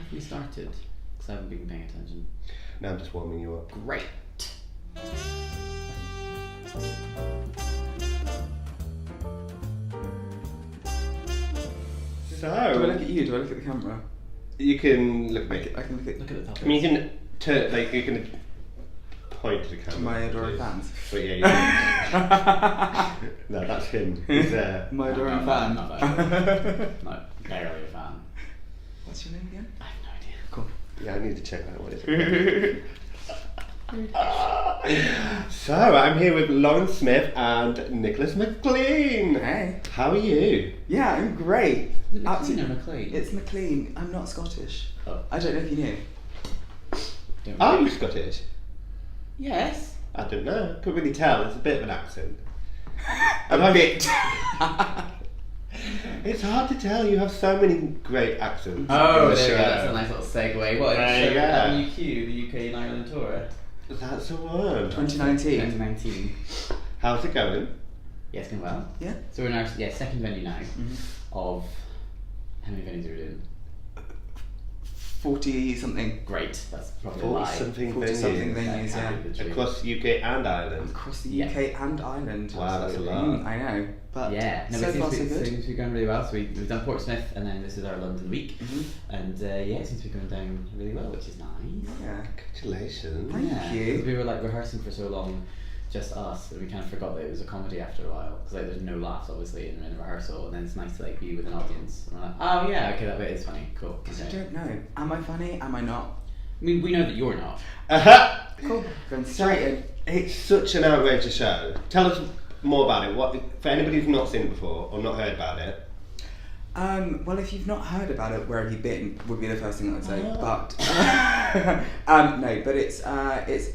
have we started? Because I haven't been paying attention. No, I'm just warming you up. Great. Do I So look at you? Do I look at the camera? you can look at me. I can look at Look at the top. I mean, you can turn, like you can point to the camera. to my adoring fans. But yeah, you no, that's him. He's My adoring No, fan. not that. No, barely a fan. What's your name again? I have no idea. Cool. Yeah, I need to check that. What is it? So I'm here with Lauren Smith and Nicholas McLean. Hey. How are you? Yeah, I'm great. Is it McLean or McLean? It's McLean. I'm not Scottish. Oh. I don't know if you knew. Don't Are worry. you Scottish? Yes. I don't know. Couldn't really tell. It's a bit of an accent. A bit. It's hard to tell. You have so many great accents. Oh, on the there we go. show. That's a nice little segue. What? There you go. WQ, the UK and Ireland tour. That's the one. 2019. 2019. How's it going? Yeah, it's going well. Yeah. So we're in our second venue now Mm-hmm. of how many venues are we doing? 40 something. Great. That's probably a lie. 40-something 40 something venues. venues, yeah. Can't be the truth. Across UK and Ireland. Across the Yeah. UK and Ireland. Wow, that's a lot. I know. But Yeah, no, so it far seems, so to, good. seems to be going really well. So we've done Portsmouth, and then this is our London week, Mhm. and yeah, it seems to be going down really well, which is nice. Yeah. Congratulations. Thank Yeah, you. 'cause we were like rehearsing for so long, just us, and we kind of forgot that it was a comedy after a while. Because like there's no laughs obviously in a rehearsal, and then it's nice to like be with an audience. And we're like, oh yeah, okay, that bit is funny, cool. Because I Okay. don't know. Am I funny? Am I not? I mean, we know that you're not. Uh-huh. Cool. Going straight in. It's such an outrageous show. Tell us more about it. What for anybody who's not seen it before or not heard about it? Well, if you've not heard about it, where have you been? Would be the first thing I would say. Oh. But no, but it's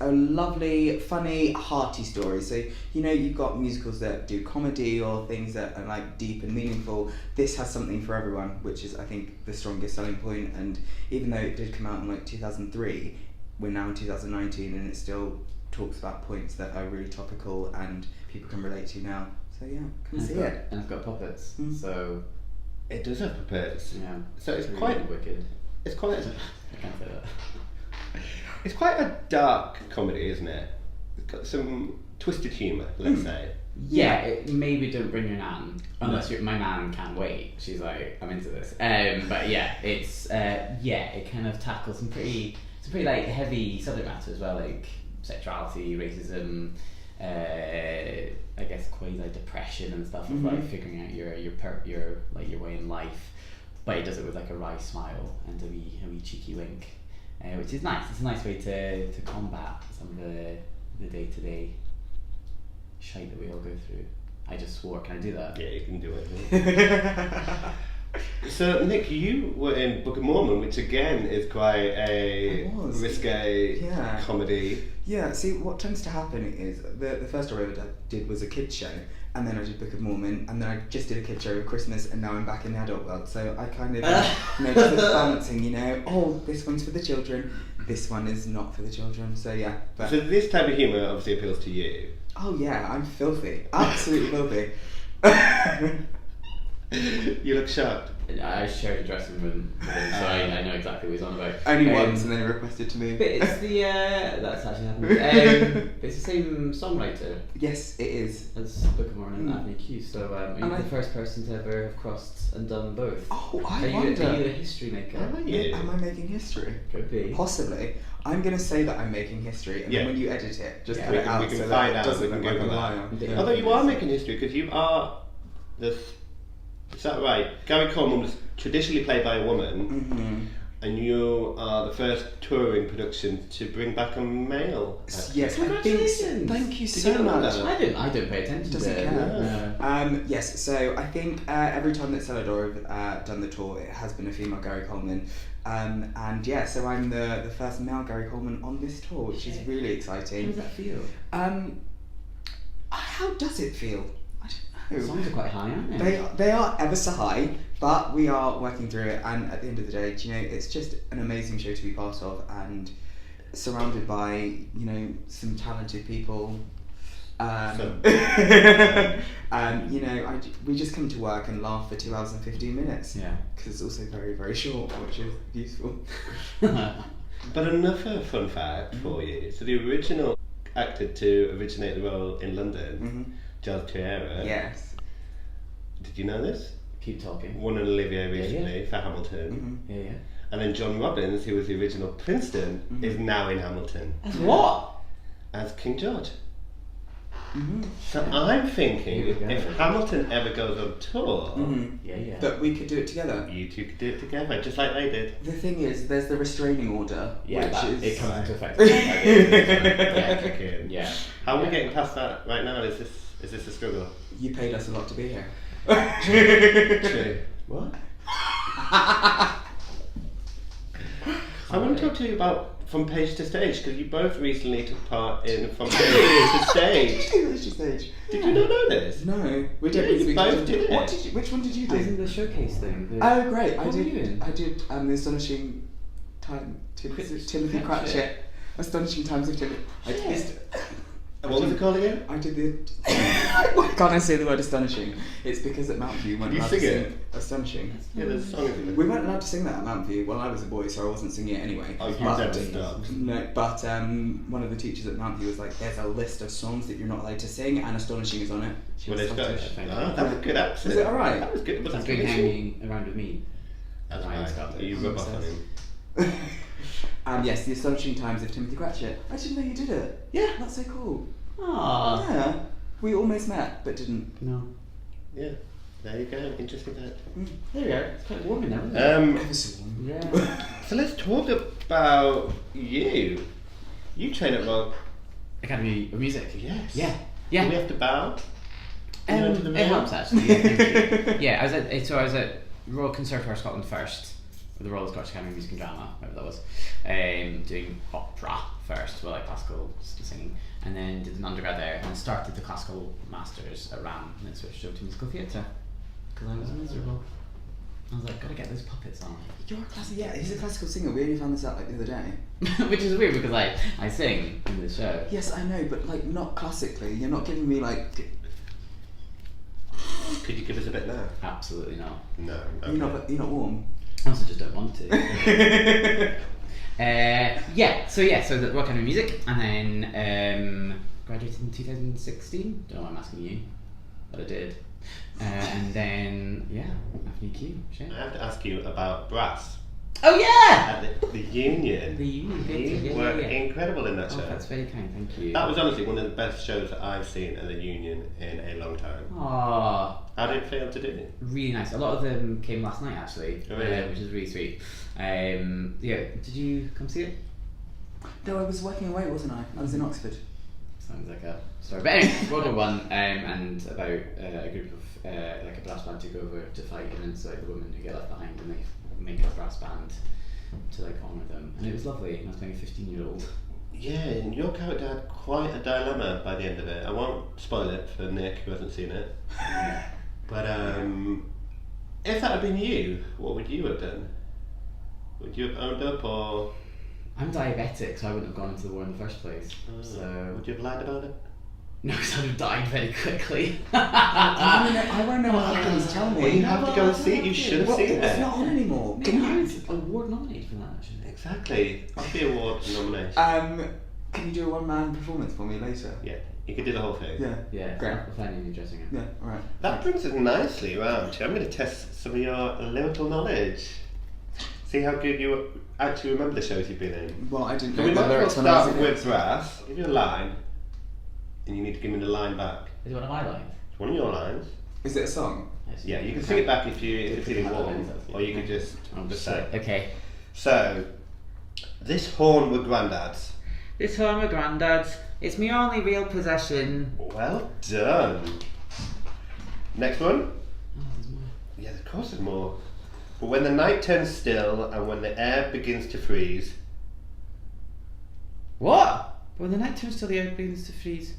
a lovely, funny, hearty story. So you've got musicals that do comedy or things that are like deep and meaningful. This has something for everyone, which is I think the strongest selling point. And even though it did come out in like 2003, we're now in 2019, and it still talks about points that are really topical and people can relate to now. So yeah, come And see it's got, it. and it's got puppets, Mm. so It does have puppets. yeah. So it's really quite wicked. it's quite I can't say that. it's quite a dark comedy, isn't it? It's got some twisted humour, let's say. Yeah, maybe don't bring your nan unless my nan can't wait. She's like, I'm into this. But yeah, it's it kind of tackles some pretty like heavy subject matter as well, like sexuality, racism, I guess quasi depression and stuff of like figuring out your way in life. But he does it with like a wry smile and a wee cheeky wink, which is nice. It's a nice way to combat some of the day-to-day shite that we all go through. I just swore. Can I do that? Yeah, you can do it. So Nick, you were in Book of Mormon, which again is quite a I was. risque Yeah. comedy. Yeah, see, what tends to happen is the first show I ever did was a kids show, and then I did Book of Mormon, and then I just did a kids show over Christmas, and now I'm back in the adult world. So I kind of, just balancing, oh, this one's for the children, this one is not for the children. So yeah, but So this type of humour obviously appeals to you. oh yeah, I'm filthy, absolutely filthy. You look shocked. I shared a dressing room with him, so I know exactly what he's on about. Only once, and then he requested to move. But it's the that's actually happened. It's the same songwriter Yes, it is. as Book of Mormon and Avenue Q. So are you the first person to ever have crossed and done both? Oh, Are you a history maker? Are you? Am I making history? Could be. Possibly. I'm going to say that I'm making history, and Yeah. then when you edit it, just Yeah, put we it can- out we can so find that out, it doesn't we can look like Google a that. liar. Yeah. Although you are making history because you are the. Is that right? Gary Coleman was traditionally played by a woman, Mm-hmm. and you are the first touring production to bring back a male. actor. Yes, I think. Congratulations. Thank you Did so you know much. that? I don't pay attention Doesn't to it. care. No. Yes, so I think every time that Celador have done the tour, it has been a female Gary Coleman. And yeah, so I'm the first male Gary Coleman on this tour, which is really How exciting. does that feel? How does it feel? I The don't know. songs are quite high, aren't they? They are ever so high, but we are working through it, and at the end of the day, it's just an amazing show to be part of, and surrounded by, some talented people. You know, we just come to work and laugh for 2 hours and 15 minutes. Yeah. Because it's also very, very short, which is useful. But another fun fact for you. So the original actor to originate the role in London, Giles Triera. Yes. Did you know this? Keep talking. Won an Olivier recently for Hamilton. Yeah, yeah. And then John Robbins, who was the original Princeton, is now in Hamilton As what? as King George. So I'm thinking, Here we go. if Hamilton ever goes on tour, Yeah, yeah. That we could do it together. you two could do it together, just like they did. The thing is, there's the restraining order, Yeah, which that, is... it comes into effect. Yeah, kick in. Yeah. How are we getting past that right now? Is this a struggle? You paid us a lot to be here. True. What? I want to talk to you about From Page to Stage, because you both recently took part in From Page to Stage. Stage. Did you not know this? No, we don't Yeah, really you speak both to- did it. What did you? Which one did you I was in do? the showcase thing. Oh, great! What were you in? I did the astonishing time. Timothy Cratchit. Astonishing times of Timothy. What was it called again? I did the. Why can't I say the word astonishing? It's because at Mountview we weren't Did you allowed sing to it? sing astonishing. Yeah, there's a song in it. We weren't allowed to sing that at Mountview. Well, I was a boy, so I wasn't singing it anyway. Oh, you But- never stopped. No, but one of the teachers at Mountview was like, "There's a list of songs that you're not allowed to sing, and astonishing is on it." She Well, was it's Scottish. Scottish. Ah, that was a good accent. Was it alright? That was good. Was That's that been good? hanging around with me. That's Ryan right. Scott. You rub off on him. And yes, the astonishing times of Timothy Cratchit. I didn't know you did it. Yeah. That's so cool. Aww. Yeah, we almost met, but didn't. No. Yeah. There you go. Interesting fact. There we are. It's quite warm in there, isn't it? Ever so warm. Yeah. So let's talk about you. You train at Royal. Academy of Music. Yes. Yeah. Do Yeah. we have to bow? Into the It room? helps actually. Yeah, thank you. Yeah, I was at Royal Conservatoire Scotland first, with the Royal Scottish Academy of Music and Drama, whatever that was, doing opera first, well, like classical singing, and then did an undergrad there, and then started the classical masters at RAM, and then switched over to musical theatre because I was miserable. I was like, gotta get those puppets on. You're a classical. Yeah, he's a classical singer. We only found this out like the other day. Which is weird because I sing in the show. Yes, I know, but like not classically. You're not giving me like. Could you give us a bit now? Absolutely not. No. Okay. You're not warm. I also just don't want to. So the Royal Academy of Music, and then graduated in 2016. Don't know why I'm asking you, but I did. And then FNQ. Shit. I have to ask you about brass Oh yeah. at the Union. The Union Theatre. You Yeah, were yeah, yeah. incredible in that Oh, show. that's very kind. Thank you. That was honestly one of the best shows that I've seen at the Union in a long time. Aww. How did it feel to do? Really nice. A lot of them came last night actually, Oh, really? which is really sweet. Did you come see it? No, I was working away, wasn't I? I was in Oxford. Sounds like a story. But anyway, World War One, and about a group of like a brass band took over to fight against like the women who get left behind, and they make a brass band to like honour them, and it was lovely. And I was playing a 15-year-old. Yeah, and your character had quite a dilemma by the end of it. I won't spoil it for Nick who hasn't seen it. But if that had been you, what would you have done? Would you have owned up or I'm diabetic, so I wouldn't have gone into the war in the first place. So would you have lied about it? no, because I'd have died very quickly. I won't know what happens. Tell me. Well, you have to go and see it. You should have Well, seen it's it. not on anymore. Can Can you you? award nominated for that actually? Exactly. That's the award nomination. Can you do a one-man performance for me later? Yeah, you could do the whole thing. Yeah. Yeah, Great. I'll find you in your dressing room. Yeah. All right. That brings us nicely around to, I'm going to test some of your lyrical knowledge. See how good you actually remember the shows you've been in. Well, I didn't So know we the might as well lyrics when I was start in with brass. I'll give you a line, and you need to give me the line back. Is it one of my lines? It's one of your lines. Is it a song? Yes. Yeah, you can sing it back if you're feeling have warm, it, or you could just say. Okay. So, this horn were Grandad's. This home with Grandad's. It's my only real possession. Well done. Next one. Oh, there's more. Yeah, of course there's more. But when the night turns still and when the air begins to freeze. What? But when the night turns till the air begins to freeze.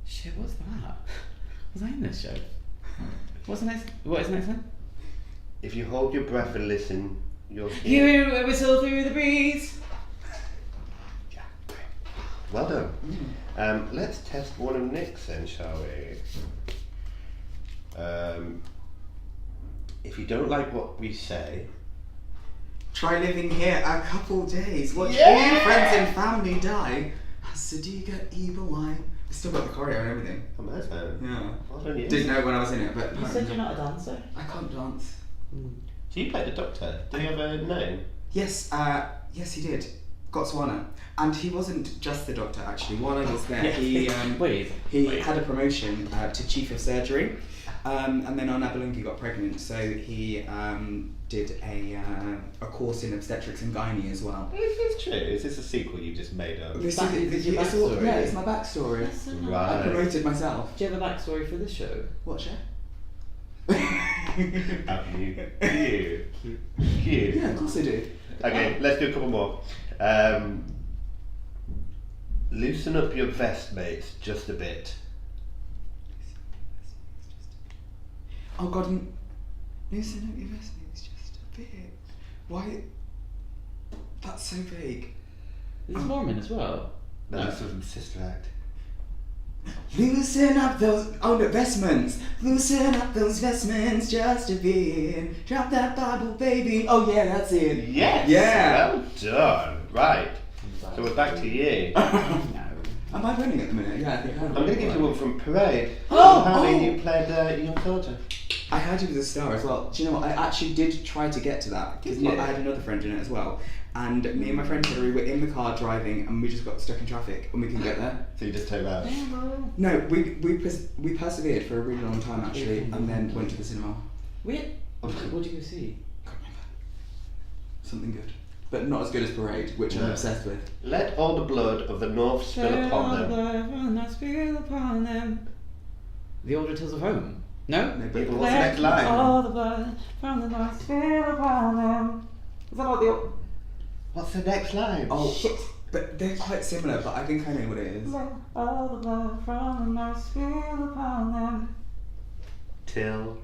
Shit, what's that? Was I in this show? What is the next one? If you hold your breath and listen, you'll hear. You hear a whistle through the breeze. Yeah, great. Well done. Let's test one of Nick's then, shall we? If you don't like what we say, try living here a couple days. Watch all Yeah! your friends and family die. Sadiqa Evil Eye. I still got the choreo and everything. come on, man. Yeah. Well done, you. Didn't know when I was in it, but You said you're not a dancer. I can't dance. So you played the Doctor. Did he have a name? Yes, yes he did. Gotswana. And he wasn't just the doctor actually. While I was there, he Wait. had a promotion to chief of surgery, and then Abelungi got pregnant, so he did a course in obstetrics and gynae as well. Is this true? Is this a sequel you just made up? This Back- is your backstory? yeah, it's my backstory. I Right. promoted myself. Do you have a backstory for the show? What show? Have you? You. Yeah, of course I do. Okay, let's do a couple more. Loosen up your vest, mates, just a bit. Oh God, loosen up your vest, mates, just a bit. Why? That's so vague. Is this Mormon as well? No, this was from Sister Act. Loosen up those vestments. Loosen up those vestments just a bit. Drop that Bible, baby. Oh yeah, that's it. Yes! Yeah. Well done. Right. So we're back to you. No. Am I winning at the minute? Yeah, I think I am. I'm going to give you one from Parade. Oh, Apparently oh. you played Young Soldier. I heard you was a star as well. Do you know what? I actually did try to get to that because Did you? I had another friend in it as well. And me and my friend Hillary were in the car driving, and we just got stuck in traffic, and we couldn't get there. So you just turned out. No, we persevered for a really long time actually, and then went to the cinema. Wait. What did you go see? Can't remember. Something good, but not as good as Parade, which I'm No. obsessed with. Let all the blood of the North spill upon them. Spill upon them. The Older Tales of Home. No? No, Yeah, but but what's the next line? All the blood from the North spill upon them. Is that not the old... What's the next line? oh shit! But they're quite similar. But I think I know what it is. All the blood from the North spill upon them. Till.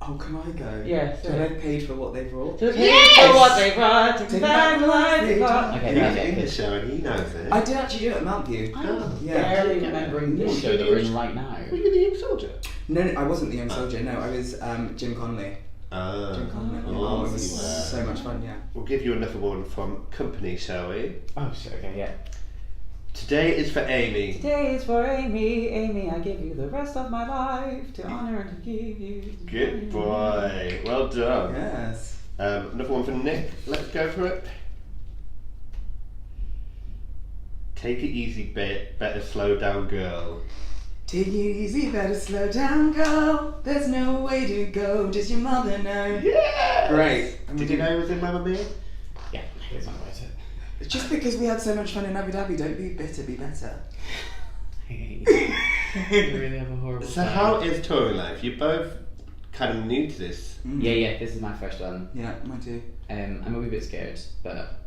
Oh, can I go? Yeah, So sorry. they've paid for what they brought. Yes! For what they brought, take back the life they brought. He's Okay, in the that's show and he knows it. I did actually do it at Mount View. I'm Yeah. barely remembering this show that we're in right now. Were you the Young Soldier? No, I wasn't the young soldier. No, I was Jim Connolly. Jim Connolly. Oh, Oh, it was you were. so much fun. Yeah. We'll give you another one from Company, shall we? Oh, shit, okay, yeah. Today is for Amy. Today is for Amy. Amy, I give you the rest of my life to honor and to give you. Good boy. Well done. Yes. Another one for Nick. Let's go for it. Take it easy, better slow down, girl. Take it easy, better slow down, girl. There's no way to go. Does your mother know? Yeah. Great. Did you know it was in Mamma Mia? Yeah, here's my voice. Just because we had so much fun in Abu Dhabi, don't be bitter. Be better. You really have a horrible So time. how is touring life? You're both kind of new to this. Yeah, this is my first one. Yeah, mine too. I'm a wee bit scared, but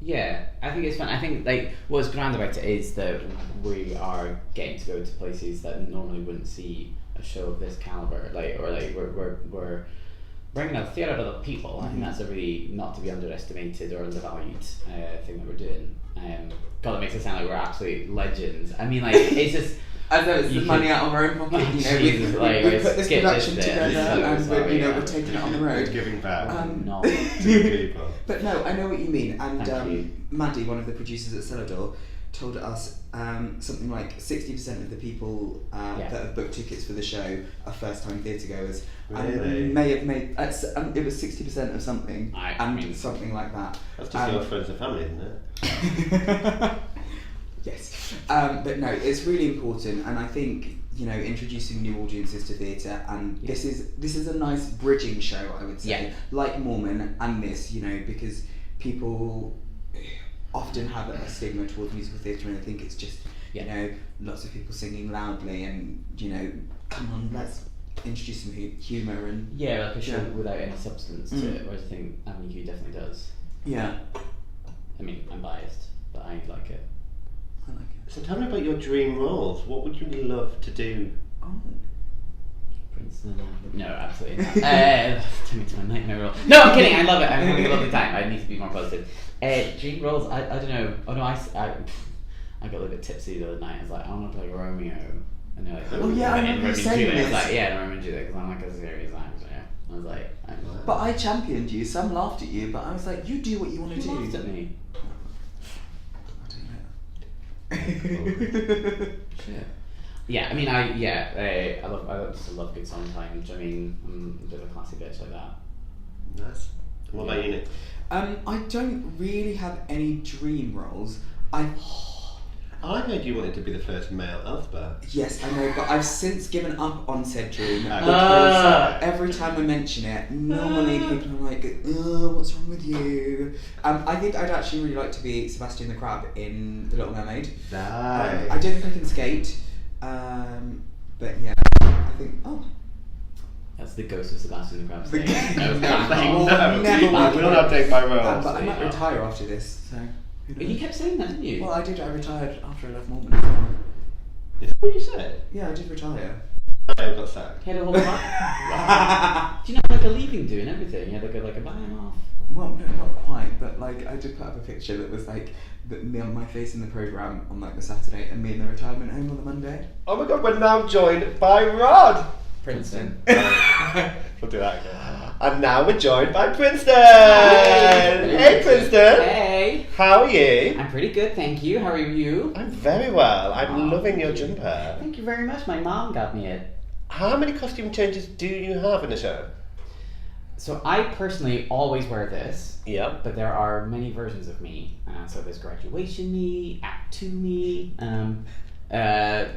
yeah, I think it's fun. I think like what's grand about it is that we are getting to go to places that normally wouldn't see a show of this caliber. We're bringing a theatre to the people. I think that's a really not to be underestimated or undervalued thing that we're doing. God, it makes it sound like we're absolute legends. I mean, like it's just. As though it's You the could- money out of our own pocket, you know, Jesus, we like, put this skip this production bit. together So and sorry, we're taking it on the We're road. giving back No. to people. But no, I know what you mean. And Thank you. Maddie, one of the producers at Celador, told us something like 60% of the people that have booked tickets for the show are first-time theatre goers. Really? And may have made it was 60% of something, I mean- something like that. That's just your friends and family, isn't it? Yes, but no, it's really important, and I think introducing new audiences to theatre, and this is a nice bridging show, I would say, like Mormon and this, because people often have a stigma towards musical theatre, and I think it's just lots of people singing loudly, and come on, let's introduce some humour and like a show without any substance to it, whereas I think Avenue Q definitely does. yeah, I mean, I'm biased, but I like it. I like it. So tell me about your dream roles. What would you love to do? Oh. Prince and no, absolutely not. Turn me to my nightmare role. No, I'm kidding. I love it. I'm having a lovely time. I need to be more positive. Dream roles. I don't know. Oh no, I'm I got a little bit tipsy the other night. I was like, I want to play Romeo. And they're like, Oh, yeah, I remember you saying I was this. like, yeah, Romeo and Juliet, because I'm like a serious actor. I was like, But I championed you. Some laughed at you, but I was like, you do what you want to do. Who laughed at me? I don't know. Shit. Yeah, I mean, I love good song times. I mean, I'm a bit of a classy bitch like that. Nice. What about you, Nick? I don't really have any dream roles. I heard you wanted to be the first male Elphaba. Yes, I know, but I've since given up on said dream. Ah. Every time I mention it, normally people are like, what's wrong with you? I think I'd actually really like to be Sebastian the Crab in The Little Mermaid. Nice. I don't think I can skate, but yeah, I think, That's the ghost of Sebastian the Crab. The- saying, No, No, never I will. will not take my role. but I might retire after this, so. who You knows? kept saying that, didn't you? Well, I did. I retired after I left Mormon as well. Is that what you said? Yeah, I did retire. I got sacked. He had a whole Do you know, like a leaving do and everything? You had like a buy him off. Well, no, not quite, but like I did put up a picture that was like me on my face in the programme on like the Saturday and me in the retirement home on the Monday. Oh my god, we're now joined by Rod! Princeton. We'll do that again. And now we're joined by Princeton! Hi. Hey Princeton! Hey. How are you? I'm pretty good, thank you. How are you? I'm very well. I'm Oh, loving your thank you. jumper. Thank you very much. My mom got me it. How many costume changes do you have in the show? So I personally always wear this, Yep. but there are many versions of me. So there's graduation me, Act 2 me,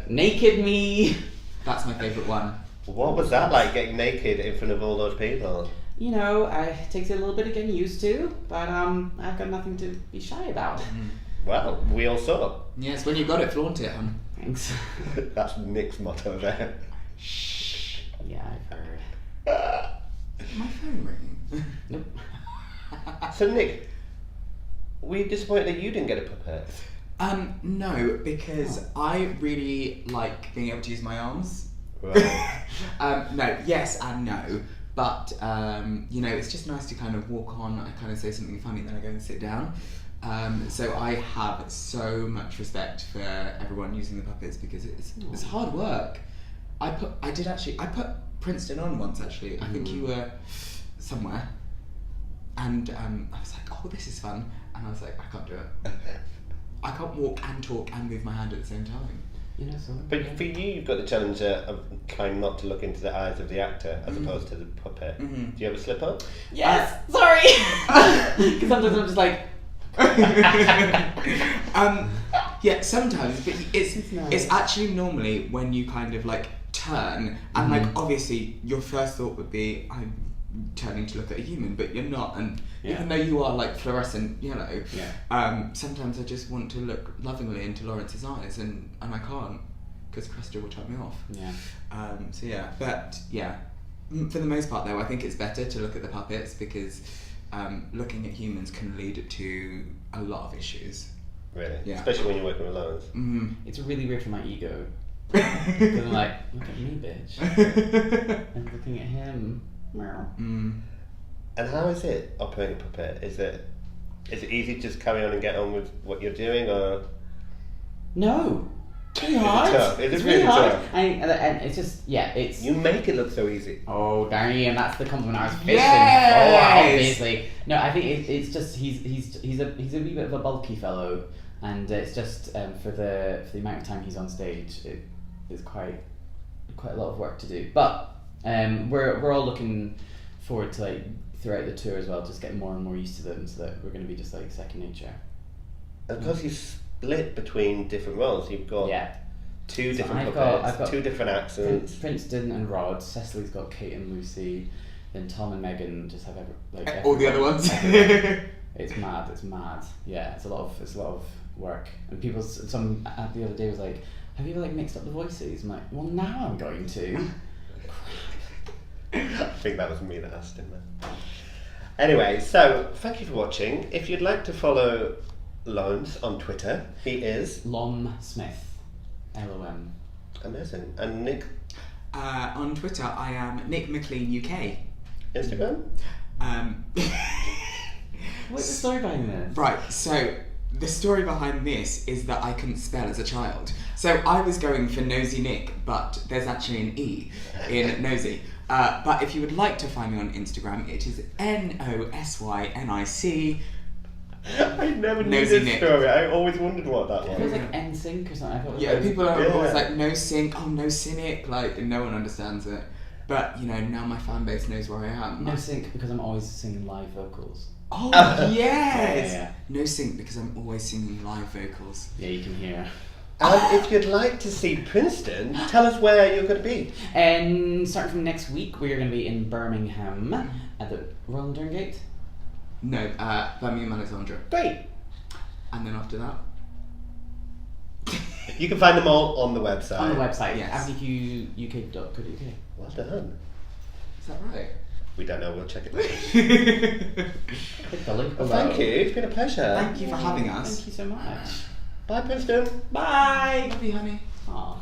naked me. That's my favourite one. What was that like, getting naked in front of all those people? You know, it takes a little bit of getting used to, but I've got nothing to be shy about. Well, we all saw. Yes, when you got it, flaunt it, hun. Thanks. That's Nick's motto there. Shh. Yeah, I've heard. My phone ringing. Nope. So Nick, were you disappointed that you didn't get a puppet? No, because I really like being able to use my arms. Right. No, yes and no. But, you know, it's just nice to kind of walk on, I kind of say something funny, then I go and sit down. So I have so much respect for everyone using the puppets because it's hard work. I put Princeton on once actually. I think you were somewhere. And I was like, oh, this is fun. And I was like, I can't do it. I can't walk and talk and move my hand at the same time. You know, so. But for you, you've got the challenge of trying not to look into the eyes of the actor as opposed to the puppet. Mm-hmm. Do you ever slip up? Yes! Sorry! Because sometimes I'm just like. Yeah, sometimes, but It's nice. it's actually normally when you kind of like turn and like obviously your first thought would be I'm turning to look at a human, but you're not, and even though you are like fluorescent yellow, sometimes I just want to look lovingly into Lawrence's eyes and I can't because Cresta will turn me off. So yeah, but yeah, for the most part though, I think it's better to look at the puppets because looking at humans can lead to a lot of issues. Really? Yeah. Especially when you're working with Lawrence. Mm. It's really weird for my ego. Because I'm like, look at me, bitch. And looking at him. Meow. Mm. And how is it operating a puppet? Is it easy to just carry on and get on with what you're doing, or? No. It's really Is it hard. tough? Is it It's really hard. tough? And it's just, it's... You make it look so easy. Oh, Darren, that's the compliment I was fishing Yes! for, obviously. No, I think it's just he's a wee bit of a bulky fellow, and it's just for the amount of time he's on stage, it is quite a lot of work to do. But we're all looking forward to like throughout the tour as well, just getting more and more used to them, so that we're going to be just like second nature. And because you split between different roles, you've got two different I've puppets, got two different accents. Princeton and Rod. Cecily's got Kate and Lucy. Then Tom and Megan just have All the other ones. It's mad. Yeah, it's a lot of work. And people, some the other day was like, have you ever like mixed up the voices? I'm like, well, now I'm going to. I think that was me that asked him that. Anyway, so thank you for watching. If you'd like to follow Lawrence on Twitter, he is Lom Smith, LOM. amazing. And Nick, On Twitter, I am Nick McLean UK. Instagram. What's the story behind this? Right, so the story behind this is that I couldn't spell as a child. So I was going for Nosy Nick, but there's actually an E in Nosy. But if you would like to find me on Instagram, it is NOSYNIC. I never knew Nosy this Nick. story. I always wondered what that It was was. like NSYNC or something. I thought it was Yeah, like- people are always Yeah. like, no sync, oh, no cynic, like, and no one understands it. But, you know, now my fan base knows where I am. No sync because I'm always singing live vocals. Oh, Yeah, yes! yeah. No sync because I'm always singing live vocals. Yeah, you can hear. And if you'd like to see Princeton, tell us where you're going to be. And starting from next week, we're going to be in Birmingham at the Royal Durngate. No, Birmingham, Alexandra. Great. And then after that? You can find them all on the website. On the website, Yes. avenueuk.co.uk. Well done. Is that right? We don't know, we'll check it later. Click the link Well, below. thank you, it's been a pleasure. Thank you for having us. Thank you so much. Bye, Princeton. Bye! Love you, honey. Aw.